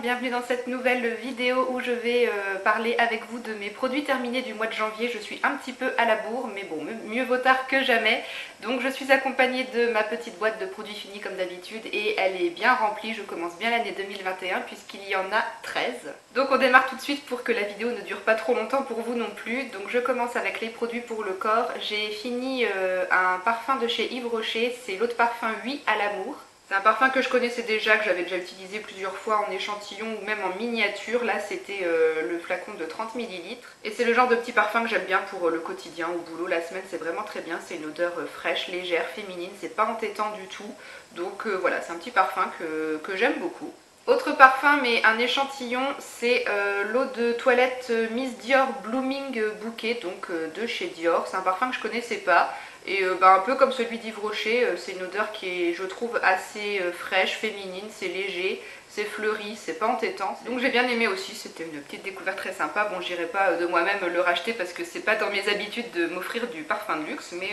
bienvenue dans cette nouvelle vidéo où je vais parler avec vous de mes produits terminés du mois de janvier. Je suis un petit peu à la bourre, mais bon, mieux vaut tard que jamais. Donc je suis accompagnée de ma petite boîte de produits finis comme d'habitude et elle est bien remplie. Je commence bien l'année 2021 puisqu'il y en a 13. Donc on démarre tout de suite pour que la vidéo ne dure pas trop longtemps pour vous non plus. Donc je commence avec les produits pour le corps. J'ai fini un parfum de chez Yves Rocher, c'est l'eau de parfum 8 à l'amour. C'est un parfum que je connaissais déjà, que j'avais déjà utilisé plusieurs fois en échantillon ou même en miniature. Là c'était le flacon de 30 ml. Et c'est le genre de petit parfum que j'aime bien pour le quotidien, au boulot, la semaine, c'est vraiment très bien. C'est une odeur fraîche, légère, féminine, c'est pas entêtant du tout. Donc voilà, c'est un petit parfum que j'aime beaucoup. Autre parfum, mais un échantillon, c'est l'eau de toilette Miss Dior Blooming Bouquet, donc de chez Dior. C'est un parfum que je connaissais pas. Et un peu comme celui d'Yves Rocher, c'est une odeur qui est, je trouve, assez fraîche, féminine, c'est léger, c'est fleuri, c'est pas entêtant. Donc j'ai bien aimé aussi, c'était une petite découverte très sympa. Bon, j'irai pas de moi-même le racheter parce que c'est pas dans mes habitudes de m'offrir du parfum de luxe, mais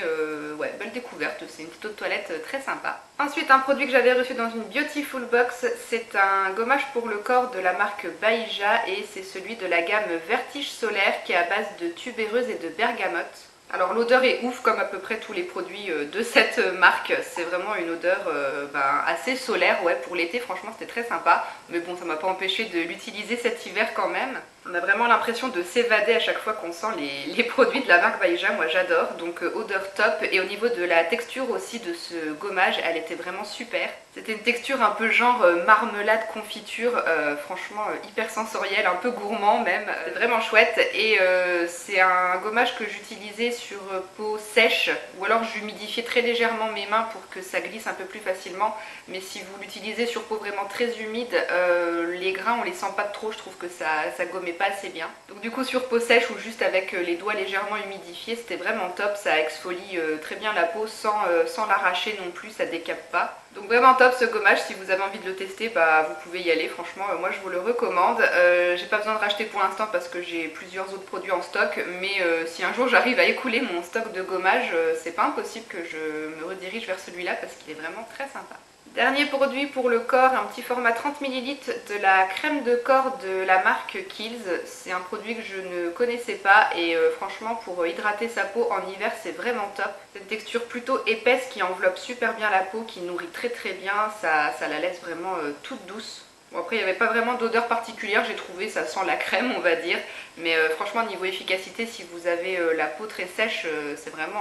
ouais, belle découverte, c'est une petite eau de toilette très sympa. Ensuite, un produit que j'avais reçu dans une Beautiful Box, c'est un gommage pour le corps de la marque Baïja et c'est celui de la gamme Vertige Solaire qui est à base de tubéreuse et de bergamote. Alors l'odeur est ouf comme à peu près tous les produits de cette marque, c'est vraiment une odeur assez solaire, ouais, pour l'été franchement c'était très sympa, mais bon ça m'a pas empêché de l'utiliser cet hiver quand même. On a vraiment l'impression de s'évader à chaque fois qu'on sent les produits de la marque Baïja, moi j'adore, donc odeur top, et au niveau de la texture aussi de ce gommage, elle était vraiment super. C'était une texture un peu genre marmelade confiture, franchement hyper sensorielle, un peu gourmand même, c'est vraiment chouette, et c'est un gommage que j'utilisais sur peau sèche, ou alors j'humidifiais très légèrement mes mains pour que ça glisse un peu plus facilement, mais si vous l'utilisez sur peau vraiment très humide, les grains on les sent pas trop, je trouve que ça gommait pas assez bien. Donc du coup sur peau sèche ou juste avec les doigts légèrement humidifiés, c'était vraiment top, ça exfolie très bien la peau sans l'arracher non plus, ça décape pas. Donc vraiment top ce gommage, si vous avez envie de le tester, vous pouvez y aller, franchement moi je vous le recommande. J'ai pas besoin de racheter pour l'instant parce que j'ai plusieurs autres produits en stock, mais si un jour j'arrive à écouler mon stock de gommage, c'est pas impossible que je me redirige vers celui-là parce qu'il est vraiment très sympa. Dernier produit pour le corps, un petit format 30 ml de la crème de corps de la marque Kiehl's. C'est un produit que je ne connaissais pas et franchement pour hydrater sa peau en hiver c'est vraiment top. C'est une texture plutôt épaisse qui enveloppe super bien la peau, qui nourrit très bien, ça la laisse vraiment toute douce. Bon après il n'y avait pas vraiment d'odeur particulière, j'ai trouvé, ça sent la crème on va dire, mais franchement niveau efficacité si vous avez la peau très sèche, c'est vraiment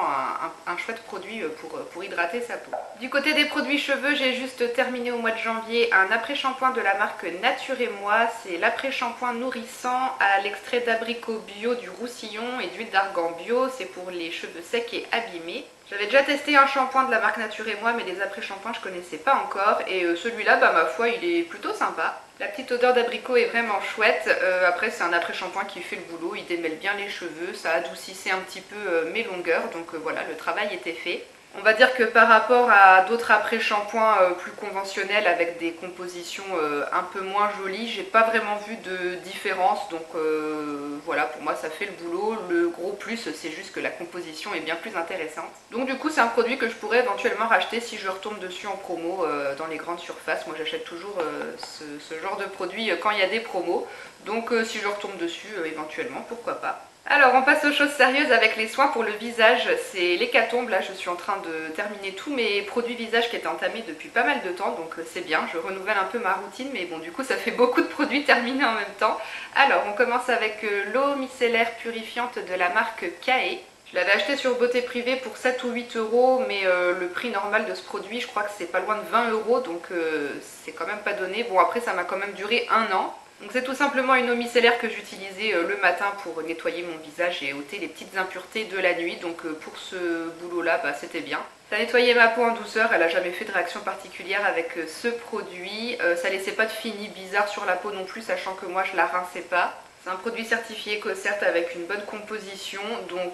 un chouette produit pour hydrater sa peau. Du côté des produits cheveux, j'ai juste terminé au mois de janvier un après-shampoing de la marque Nature et Moi, c'est l'après-shampoing nourrissant à l'extrait d'abricot bio, du roussillon et d'huile d'argan bio, c'est pour les cheveux secs et abîmés. J'avais déjà testé un shampoing de la marque Nature et Moi, mais les après-shampoings je connaissais pas encore et celui-là, ma foi, il est plutôt sympa. La petite odeur d'abricot est vraiment chouette. Après c'est un après-shampoing qui fait le boulot, il démêle bien les cheveux, ça adoucissait un petit peu mes longueurs, donc voilà, le travail était fait. On va dire que par rapport à d'autres après-shampoings plus conventionnels avec des compositions un peu moins jolies, j'ai pas vraiment vu de différence, donc voilà, pour moi ça fait le boulot. Le gros plus c'est juste que la composition est bien plus intéressante. Donc du coup c'est un produit que je pourrais éventuellement racheter si je retombe dessus en promo dans les grandes surfaces. Moi j'achète toujours ce genre de produit quand il y a des promos, donc si je retombe dessus éventuellement, pourquoi pas. Alors on passe aux choses sérieuses avec les soins pour le visage, c'est l'hécatombe. Là je suis en train de terminer tous mes produits visage qui étaient entamés depuis pas mal de temps, donc c'est bien, je renouvelle un peu ma routine, mais bon du coup ça fait beaucoup de produits terminés en même temps. Alors on commence avec l'eau micellaire purifiante de la marque Kae. Je l'avais acheté sur Beauté Privée pour 7 ou 8 euros, mais le prix normal de ce produit je crois que c'est pas loin de 20 euros, donc c'est quand même pas donné. Bon après ça m'a quand même duré un an. Donc c'est tout simplement une eau micellaire que j'utilisais le matin pour nettoyer mon visage et ôter les petites impuretés de la nuit. Donc pour ce boulot là c'était bien. Ça a nettoyé ma peau en douceur, elle n'a jamais fait de réaction particulière avec ce produit. Ça laissait pas de fini bizarre sur la peau non plus, sachant que moi je la rinçais pas. C'est un produit certifié COCERT avec une bonne composition, donc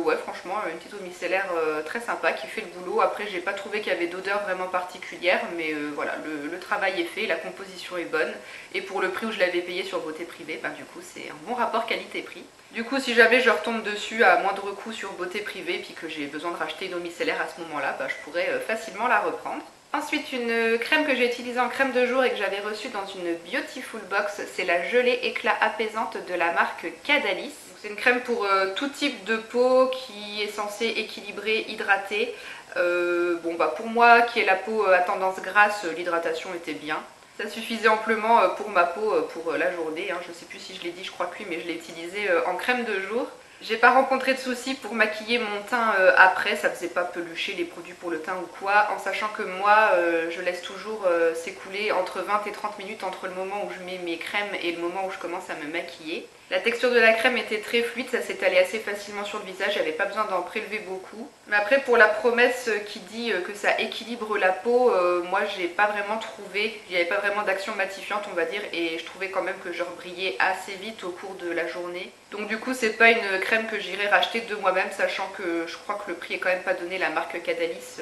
ouais franchement une petite eau micellaire très sympa qui fait le boulot. Après j'ai pas trouvé qu'il y avait d'odeur vraiment particulière, mais voilà, le travail est fait, la composition est bonne, et pour le prix où je l'avais payé sur Beauté Privée, du coup c'est un bon rapport qualité-prix. Du coup si jamais je retombe dessus à moindre coût sur Beauté Privée puis que j'ai besoin de racheter une eau micellaire à ce moment là, je pourrais facilement la reprendre. Ensuite, une crème que j'ai utilisée en crème de jour et que j'avais reçue dans une Beautiful Box, c'est la gelée éclat apaisante de la marque Cadalis. C'est une crème pour tout type de peau qui est censée équilibrer, hydrater. Pour moi qui ai la peau à tendance grasse, l'hydratation était bien. Ça suffisait amplement pour ma peau pour la journée. Je ne sais plus si je l'ai dit, je crois que oui, mais je l'ai utilisée en crème de jour. J'ai pas rencontré de soucis pour maquiller mon teint après, ça faisait pas pelucher les produits pour le teint ou quoi, en sachant que moi je laisse toujours s'écouler entre 20 et 30 minutes entre le moment où je mets mes crèmes et le moment où je commence à me maquiller. La texture de la crème était très fluide, ça s'étalait assez facilement sur le visage, j'avais pas besoin d'en prélever beaucoup. Mais après pour la promesse qui dit que ça équilibre la peau, moi j'ai pas vraiment trouvé, il n'y avait pas vraiment d'action matifiante on va dire, et je trouvais quand même que je rebrillais assez vite au cours de la journée. Donc du coup c'est pas une crème que j'irai racheter de moi-même, sachant que je crois que le prix est quand même pas donné. La marque Cadalis,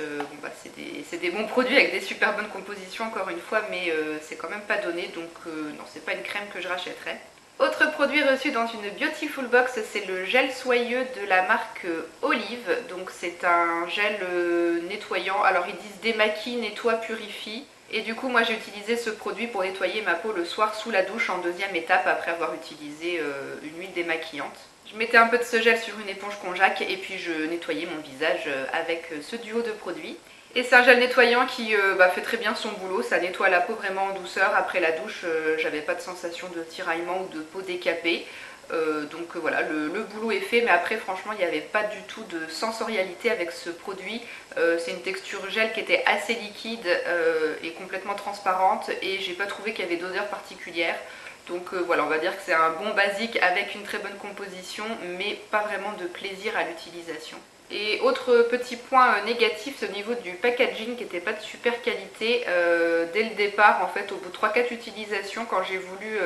c'est des bons produits avec des super bonnes compositions encore une fois, mais c'est quand même pas donné, donc non, c'est pas une crème que je rachèterai. Autre produit reçu dans une Beautiful Box, c'est le gel soyeux de la marque Olive. Donc c'est un gel nettoyant, alors ils disent démaquille, nettoie, purifie. Et du coup moi j'ai utilisé ce produit pour nettoyer ma peau le soir sous la douche en deuxième étape après avoir utilisé une huile démaquillante. Je mettais un peu de ce gel sur une éponge konjac et puis je nettoyais mon visage avec ce duo de produits. Et c'est un gel nettoyant qui fait très bien son boulot, ça nettoie la peau vraiment en douceur. Après la douche, j'avais pas de sensation de tiraillement ou de peau décapée. Voilà, le boulot est fait, mais après franchement il n'y avait pas du tout de sensorialité avec ce produit. C'est une texture gel qui était assez liquide et complètement transparente, et j'ai pas trouvé qu'il y avait d'odeur particulière. Donc voilà, on va dire que c'est un bon basique avec une très bonne composition, mais pas vraiment de plaisir à l'utilisation. Et autre petit point négatif, c'est au niveau du packaging qui n'était pas de super qualité. Dès le départ, en fait, au bout de 3-4 utilisations, quand j'ai voulu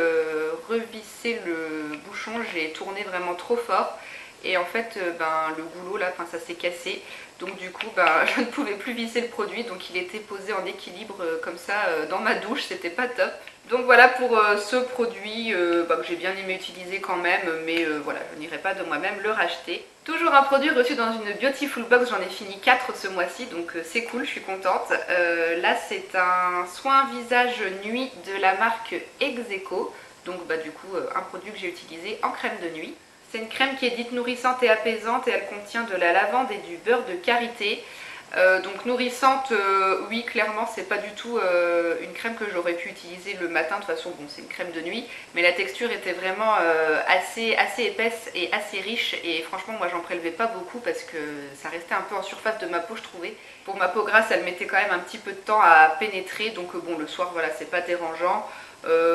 revisser le bouchon, j'ai tourné vraiment trop fort. Et en fait, le goulot là, ça s'est cassé. Donc du coup, je ne pouvais plus visser le produit. Donc il était posé en équilibre comme ça dans ma douche. C'était pas top. Donc voilà pour ce produit que j'ai bien aimé utiliser quand même. Mais voilà, je n'irai pas de moi-même le racheter. Toujours un produit reçu dans une Beautiful Box. J'en ai fini 4 ce mois-ci. Donc c'est cool, je suis contente. Là, c'est un soin visage nuit de la marque Execo. Donc du coup, un produit que j'ai utilisé en crème de nuit. C'est une crème qui est dite nourrissante et apaisante et elle contient de la lavande et du beurre de karité. Donc nourrissante, oui clairement c'est pas du tout une crème que j'aurais pu utiliser le matin. De toute façon bon, c'est une crème de nuit, mais la texture était vraiment assez épaisse et assez riche, et franchement moi j'en prélevais pas beaucoup parce que ça restait un peu en surface de ma peau je trouvais. Pour ma peau grasse elle mettait quand même un petit peu de temps à pénétrer, donc bon le soir voilà c'est pas dérangeant.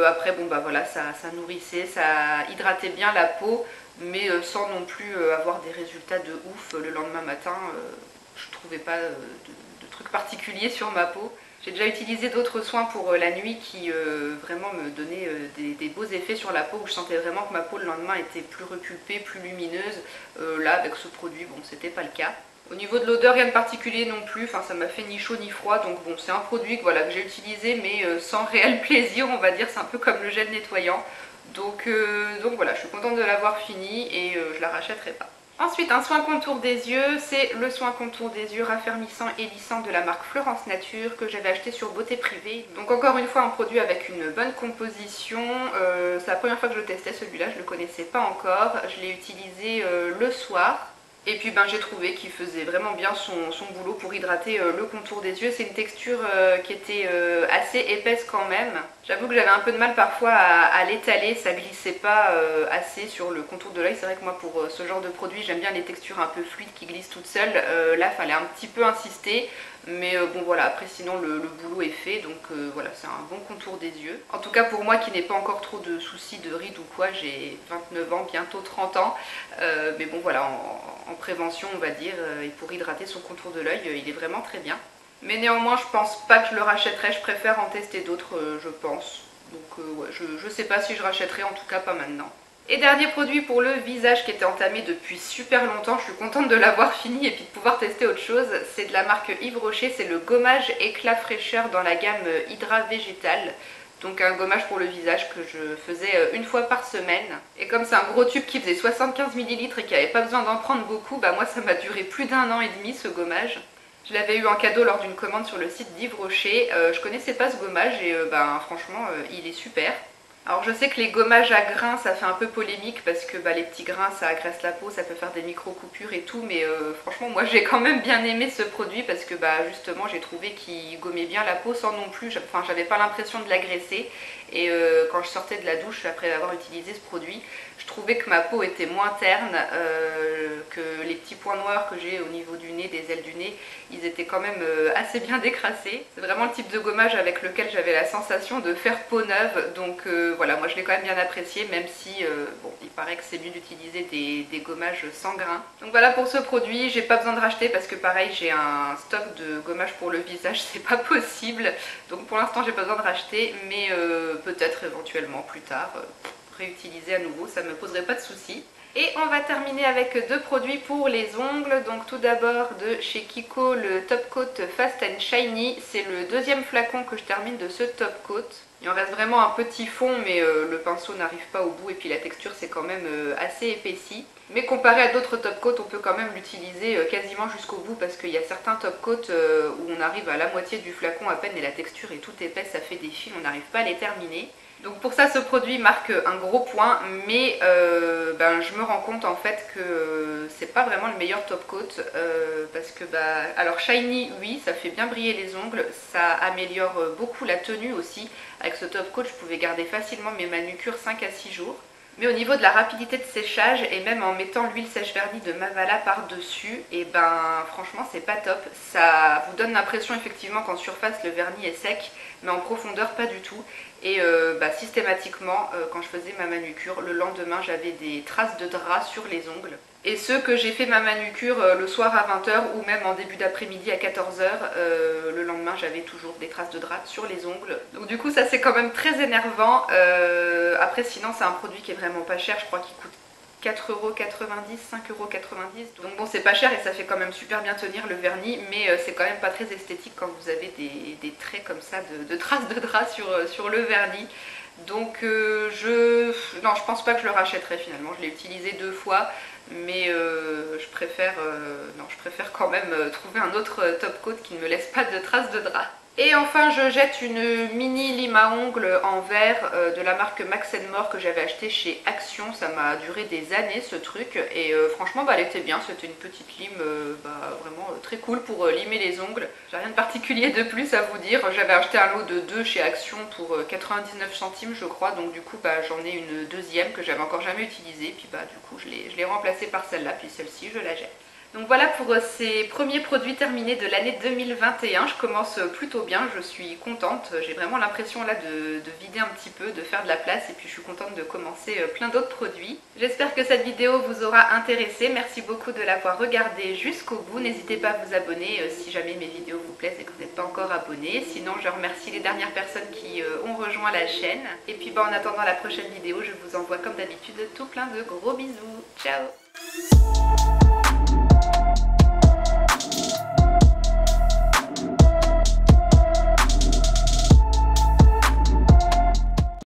Après voilà ça nourrissait, ça hydratait bien la peau, mais sans non plus avoir des résultats de ouf le lendemain matin. Je trouvais pas de trucs particuliers sur ma peau. J'ai déjà utilisé d'autres soins pour la nuit qui vraiment me donnaient des beaux effets sur la peau, où je sentais vraiment que ma peau le lendemain était plus repulpée, plus lumineuse. Là avec ce produit, bon c'était pas le cas. Au niveau de l'odeur, rien de particulier non plus, enfin ça m'a fait ni chaud ni froid, donc bon c'est un produit que j'ai utilisé mais sans réel plaisir on va dire, c'est un peu comme le gel nettoyant. Donc voilà, je suis contente de l'avoir fini et je la rachèterai pas. Ensuite, un soin contour des yeux, c'est le soin contour des yeux raffermissant et lissant de la marque Florence Nature que j'avais acheté sur Beauté Privée. Donc encore une fois un produit avec une bonne composition. C'est la première fois que je le testais celui-là, je ne le connaissais pas encore. Je l'ai utilisé le soir. Et puis j'ai trouvé qu'il faisait vraiment bien son boulot pour hydrater le contour des yeux. C'est une texture qui était assez épaisse quand même. J'avoue que j'avais un peu de mal parfois à l'étaler, ça glissait pas assez sur le contour de l'œil. C'est vrai que moi pour ce genre de produit j'aime bien les textures un peu fluides qui glissent toutes seules. Là il fallait un petit peu insister. Mais bon voilà, après sinon le boulot est fait, donc voilà, c'est un bon contour des yeux. En tout cas pour moi qui n'ai pas encore trop de soucis de rides ou quoi, j'ai 29 ans, bientôt 30 ans. Mais bon voilà, en prévention on va dire, et pour hydrater son contour de l'œil, il est vraiment très bien. Mais néanmoins je pense pas que je le rachèterai, je préfère en tester d'autres je pense. Donc ouais, je sais pas si je rachèterai, en tout cas pas maintenant. Et dernier produit pour le visage qui était entamé depuis super longtemps, je suis contente de l'avoir fini et puis de pouvoir tester autre chose. C'est de la marque Yves Rocher, c'est le gommage éclat fraîcheur dans la gamme Hydra Végétal. Donc un gommage pour le visage que je faisais une fois par semaine. Et comme c'est un gros tube qui faisait 75 ml et qui n'avait pas besoin d'en prendre beaucoup, moi ça m'a duré plus d'1 an et demi ce gommage. Je l'avais eu en cadeau lors d'une commande sur le site d'Yves Rocher. Je connaissais pas ce gommage et franchement il est super. Alors je sais que les gommages à grains ça fait un peu polémique parce que les petits grains ça agresse la peau, ça peut faire des micro coupures et tout, mais franchement moi j'ai quand même bien aimé ce produit parce que justement j'ai trouvé qu'il gommait bien la peau sans non plus, enfin j'avais pas l'impression de l'agresser. Et quand je sortais de la douche après avoir utilisé ce produit, je trouvais que ma peau était moins terne, que les petits points noirs que j'ai au niveau du nez, des ailes du nez, ils étaient quand même assez bien décrassés. C'est vraiment le type de gommage avec lequel j'avais la sensation de faire peau neuve, donc voilà, moi je l'ai quand même bien apprécié, même si bon, il paraît que c'est mieux d'utiliser des gommages sans grains. Donc voilà pour ce produit, j'ai pas besoin de racheter parce que pareil j'ai un stock de gommage pour le visage, c'est pas possible, donc pour l'instant j'ai pas besoin de racheter, mais peut-être éventuellement plus tard réutiliser à nouveau, ça me poserait pas de soucis. Et on va terminer avec deux produits pour les ongles. Donc tout d'abord de chez Kiko le Top Coat Fast and Shiny. C'est le deuxième flacon que je termine de ce Top Coat. Il en reste vraiment un petit fond mais le pinceau n'arrive pas au bout et puis la texture c'est quand même assez épaissi. Mais comparé à d'autres top coats on peut quand même l'utiliser quasiment jusqu'au bout parce qu'il y a certains top coats où on arrive à la moitié du flacon à peine et la texture est toute épaisse, ça fait des fils, on n'arrive pas à les terminer. Donc pour ça ce produit marque un gros point, mais je me rends compte en fait que c'est pas vraiment le meilleur top coat parce que alors shiny oui ça fait bien briller les ongles, ça améliore beaucoup la tenue aussi. Avec ce top coat je pouvais garder facilement mes manucures 5 à 6 jours. Mais au niveau de la rapidité de séchage et même en mettant l'huile sèche-vernis de Mavala par dessus, et franchement c'est pas top. Ça vous donne l'impression effectivement qu'en surface le vernis est sec, mais en profondeur pas du tout. Et systématiquement quand je faisais ma manucure, le lendemain j'avais des traces de drap sur les ongles. Et ceux que j'ai fait ma manucure le soir à 20 h ou même en début d'après-midi à 14 h, le lendemain j'avais toujours des traces de drap sur les ongles. Donc du coup ça c'est quand même très énervant. Après sinon c'est un produit qui est vraiment pas cher, je crois qu'il coûte 4,90 €, 5,90 €. Donc bon c'est pas cher et ça fait quand même super bien tenir le vernis, mais c'est quand même pas très esthétique quand vous avez des traits comme ça de traces de drap sur le vernis. Donc je pense pas que je le rachèterai finalement, je l'ai utilisé 2 fois. Mais je préfère quand même trouver un autre top coat qui ne me laisse pas de traces de drap. Et enfin je jette une mini lime à ongles en verre de la marque Max & More que j'avais acheté chez Action. Ça m'a duré des années ce truc et franchement elle était bien, c'était une petite lime vraiment très cool pour limer les ongles. J'ai rien de particulier de plus à vous dire, j'avais acheté un lot de 2 chez Action pour 99 centimes je crois, donc du coup j'en ai une deuxième que j'avais encore jamais utilisée, puis du coup je l'ai remplacée par celle-là, puis celle-ci je la jette. Donc voilà pour ces premiers produits terminés de l'année 2021, je commence plutôt bien, je suis contente, j'ai vraiment l'impression là de vider un petit peu, de faire de la place et puis je suis contente de commencer plein d'autres produits. J'espère que cette vidéo vous aura intéressé, merci beaucoup de l'avoir regardée jusqu'au bout, n'hésitez pas à vous abonner si jamais mes vidéos vous plaisent et que vous n'êtes pas encore abonné, sinon je remercie les dernières personnes qui ont rejoint la chaîne. Et puis en attendant la prochaine vidéo, je vous envoie comme d'habitude tout plein de gros bisous, ciao.